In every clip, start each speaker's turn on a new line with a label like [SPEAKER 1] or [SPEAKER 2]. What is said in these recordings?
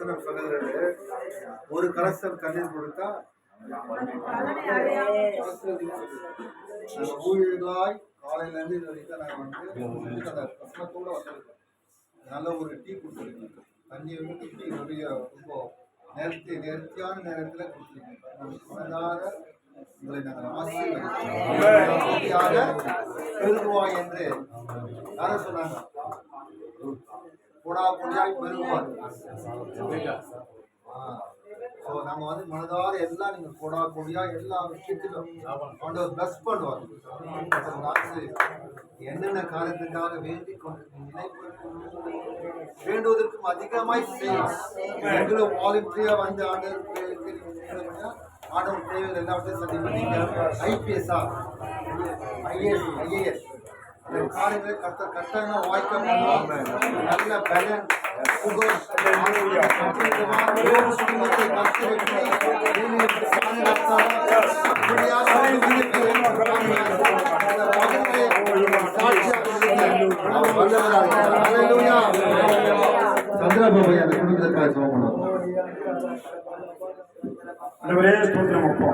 [SPEAKER 1] வசனம் சொல்லுகிறது, ஒரு கலசம் தண்ணீர் கொடுத்தா ஊழியர்களாய் காலையில இருந்து இது வரைக்கும் நாங்கள் வந்து அந்த வசனத்தோட வந்திருக்கோம். நல்ல ஒரு டீ கொடுத்துருக்கோம். தண்ணி வந்து டீ நிறைய ரொம்ப நேர்த்தியான நேரத்தில் கொடுத்துருக்கோம். உங்களை நாங்கள் ஆசீர்வதியாக பெருகுவாய் என்று யாரும் சொன்னாங்க. கொடா கொடியாய் பெருகுவார். நம்ம வந்து மனதார எல்லாம் நீங்க கொடா கொடியா எல்லா விஷயத்திலும் ஆண்டவர் பிளஸ் பண்ணுவார். என்னென்ன காரியத்துக்காக வேண்டிக் கொண்டு வேண்டுவதற்கும் அதிகமாய் செய்யலாம். எங்களும் வாலண்டியா வந்து ஆண்டவருக்கு ஆண்டவர் தேவைகள் எல்லாத்தையும் சரி பண்ணீங்க. ஐபிஎஸ்ஆ ஐஏஎஸ் அந்த காரியங்களை கட்டாயமாக வாய்க்க நல்ல பலன் சந்திரபாபு அந்த குடும்பத்திற்காக சோமனம்.
[SPEAKER 2] ஆண்டவரே ஸ்தோத்திரம் அப்பா.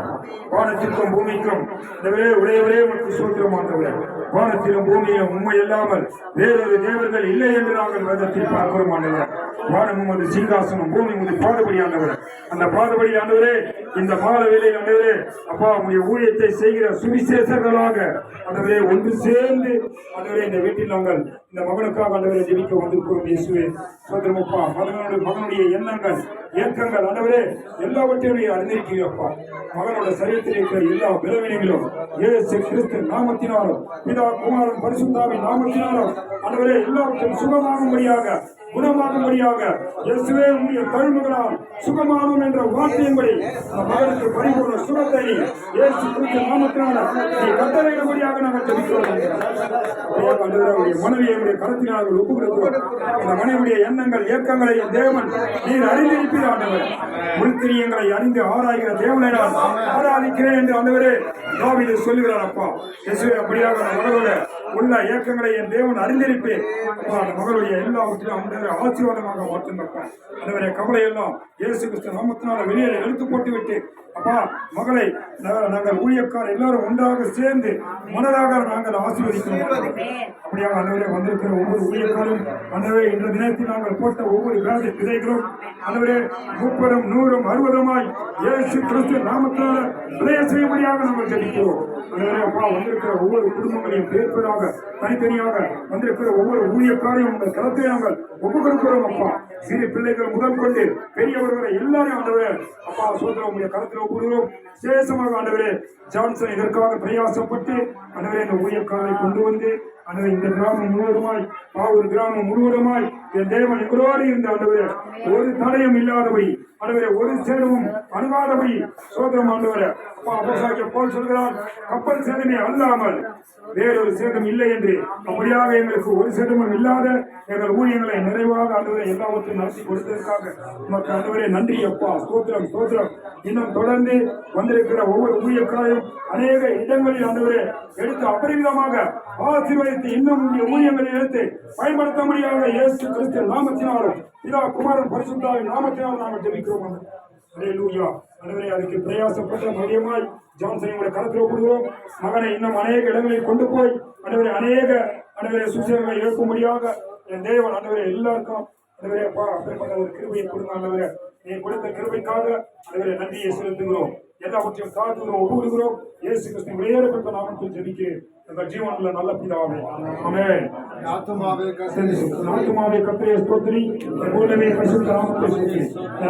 [SPEAKER 2] வானத்திற்கும் பூமிக்கும் ஆண்டவரே உடையவரே உமக்கு ஸ்தோத்திரம் ஆண்டவரே. வானத்திலும் பூமியிலும் உம்மை இல்லாமல் வேறொரு தேவர்கள் இல்லை என்று நாங்கள் வேதத்தில் பார்க்கிறோம் ஆண்டவரே. வானமும் அது சிங்காசனம், பூமி முது பாதபடி ஆண்டவரே. அந்த பாதபடி ஆண்டவரே இந்த மாத வேளையில் ஆண்டவரே அப்பா உங்களுடைய ஊழியத்தை செய்கிற சுவிசேஷர்களாக ஆண்டவரே ஒன்று சேர்ந்து ஆண்டவரே இந்த வீட்டில் நாங்கள் இந்த மகனுக்காக ஆண்டவரை ஜெபிக்க வந்திருக்கிறோம். இயேசுவே ஸ்தோத்திரம் அப்பா. மகனுடைய எண்ணங்கள் ஏக்கங்கள் ஆண்டவரே எல்லாவற்றையும் அறிந்திருக்கிறீர்களப்பா. மகனோட சரீரத்தில் இருக்கிற எல்லா பலவீனங்களும் இயேசு கிறிஸ்து நாமத்தினாலும் பிதா குமாரன் பரிசுத்தாவின் நாமத்தினாலும் ஆண்டவரே எல்லாவற்றையும் சுகமாகும்படியாக குணமாகும்படியாக இயேசுவே உம்முடைய கழுமகளால் சுகமாகும் என்ற வார்த்தையின்படி மகனுக்கு பரிபூர்ண சுகத்தை இயேசு கிறிஸ்து நாமத்தினால கட்டளையிடும்படியாக நாங்கள் ஜெபிக்கிறோம். மனைவியை கருத்தினால் ஒப்புக்கொடுக்கிறோம். இந்த மனைவியுடைய எண்ணங்கள் ஏக்கங்களை தேவன் நீர் அறிந்திருப்பீர் ஆண்டவர். உள்கிரியங்களை அறிந்து ஆராய்கிற தேவனை நான் ஆராதிக்கிறேன் என்று ஆண்டவரே தாவீது சொல்லுகிறார். அப்பா இயேசுவே அப்படியாக மகளோட உள்ள ஏக்கங்களை என் தேவன் அறிந்திருப்பேன். அந்த மகளுடைய எல்லாவற்றிலும் ஆண்டவரை ஆசீர்வாதமாக மாற்றுங்கப்பா. ஆண்டவரே கவலை எல்லாம் இயேசு கிறிஸ்து நாமத்தினால வெளியே எடுத்து போட்டு விட்டு அப்பா மகளை நாங்கள் ஊழியக்காரர் எல்லாரும் ஒன்றாக சேர்ந்து மனதாக நாங்கள் ஆசீர்வதிக்கிறோம். அப்படியாக ஆண்டவரே வந்திருக்கிற ஒவ்வொரு ஊழியக்காரும் ஆண்டவரே இன்ற தினத்தில் நாங்கள் போட்ட ஒவ்வொரு வேலை விதைகளும் ஆண்டவரே 30, 100, 60 இயேசு கிறிஸ்து நாமத்தினால விளைய செய்யும்படியாக நாங்கள் ஜெபிக்கிறோம். ஆண்டவரே அப்பா வந்திருக்கிற ஒவ்வொரு குடும்பங்களையும் பேர்பெறாக தனித்தனியாக வந்திருக்கிற ஒவ்வொரு ஊழியக்காரையும் உங்கள் கருத்தை நாங்கள் ஒப்புக் கொடுக்கிறோம். அப்பா சிறு பிள்ளைகள் முதல் கொண்டு பெரியவர்களை எல்லாரும் ஆண்டவரே அப்பா சோதனை உங்களுடைய கருத்தில் ஒப்புகிறோம். விசேஷமாக ஆண்டவரே ஜான்சன் இதற்காக பிரயாசப்பட்டு ஆண்டவரே இந்த ஊழியக்காரரை கொண்டு வந்து ஆண்டவரே இந்த கிராமம் முழுவதுமாய் பாவூர் கிராமம் முழுவதுமாய் என் தேவன் எங்களோடு இருந்த ஆண்டவரே ஒரு தடையும் இல்லாதபடி ஆண்டவரே ஒரு சேதமும் அணுகாதபடி சோதரம் ஆண்டவரே அப்பா அப்போஸ்தலனாகிய பவுல் சொல்கிறார், கப்பல் சேதமே அல்லாமல் வேறொரு சேதம் இல்லை என்று. அப்படியாக எங்களுக்கு ஒரு சேதமும் இல்லாத எங்கள் ஊழியங்களை நிறைவாக ஆண்டவரை எல்லாவற்றையும் நடத்தி கொடுத்ததற்காக நமக்கு ஆண்டவரே நன்றி அப்பா. ஸ்தோத்திரம் ஸ்தோத்திரம். இன்னும் தொடர்ந்து வந்திருக்கிற ஒவ்வொரு ஊழியக்காரையும் அநேக இடங்களில் ஆண்டவரே எடுத்து அபரிமிதமாக ஆசீர்வதித்து இன்னும் ஊழியங்களை எடுத்து பயன்படுத்த முடியாத இயேசு கிறிஸ்து நாமத்தினாலும் பிதா குமாரன் பரிசுத்தாவின் நாமத்தினாலும் நாங்கள் ஜெபிக்கிறோம். அல்லேலூயா. ஆண்டவரே அதுக்கு பிரயாசப்பட்ட மதியமாய் ஜான்சனை கருத்தில் ஒப்புகிறோம். மகனை இன்னும் அநேக இடங்களில் கொண்டு போய் ஆண்டவரே அநேக ஆண்டவரே சுசேஷங்களை எழுப்பும்படியாக என் தேவன் ஆண்டவரே எல்லாருக்கும் ஆண்டவரே அப்பா அப்படிப்பட்ட ஒரு கிருபையை கொடுங்க. ஆண்டவரே நீ கொடுத்த கிருபைக்காக ஆண்டவரே நன்றியை செலுத்துகிறோம். எல்லாவற்றையும் காத்துகிறோம் ஒப்புகிறோம். இயேசு கிறிஸ்து வெளியேறப்பட்ட நாமத்தில் ஜெபிக்கிறேன் எங்கள் ஜீவனுள்ள நல்ல பிதாவே. ஆமென்.
[SPEAKER 1] ஆத்துமாவே
[SPEAKER 2] கர்த்தரை ஸ்தோத்திரி, பூரணமே பரிசுத்த நாமத்தை ஸ்தோத்திரி.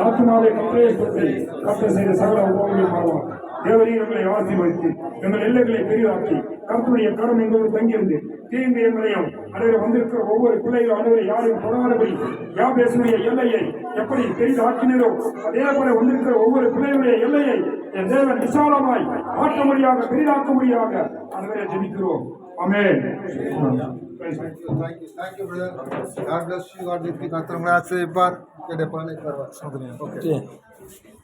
[SPEAKER 2] ஆத்துமாவே கர்த்தரை ஸ்தோத்திரி, கர்த்தர் செய்த சகல உபகாரங்களையும் மறவார். தேவரீர் எங்களை ஆசீர்வதித்து எங்கள் எல்லைகளை பெரிதாக்கி கர்த்தருடைய கரம் எங்களோடு தங்கியிருந்து தீங்கு எங்களையும் அனைவரும் வந்திருக்கிற ஒவ்வொரு பிள்ளைகளும் அனைவரை யாரையும் தொடராதபடி யாபேசுடைய எல்லையை எப்படி பெரிதாக்கினரோ அதே போல வந்திருக்கிற ஒவ்வொரு பிள்ளைகளுடைய எல்லையை என் தேவன் விசாலமாய் மாற்றும்படியாக பெரிதாக்கும்படியாக அனைவரை ஜெபிக்கிறோம். ஆமென்.
[SPEAKER 1] Thank you, brother. God bless you. God bless you.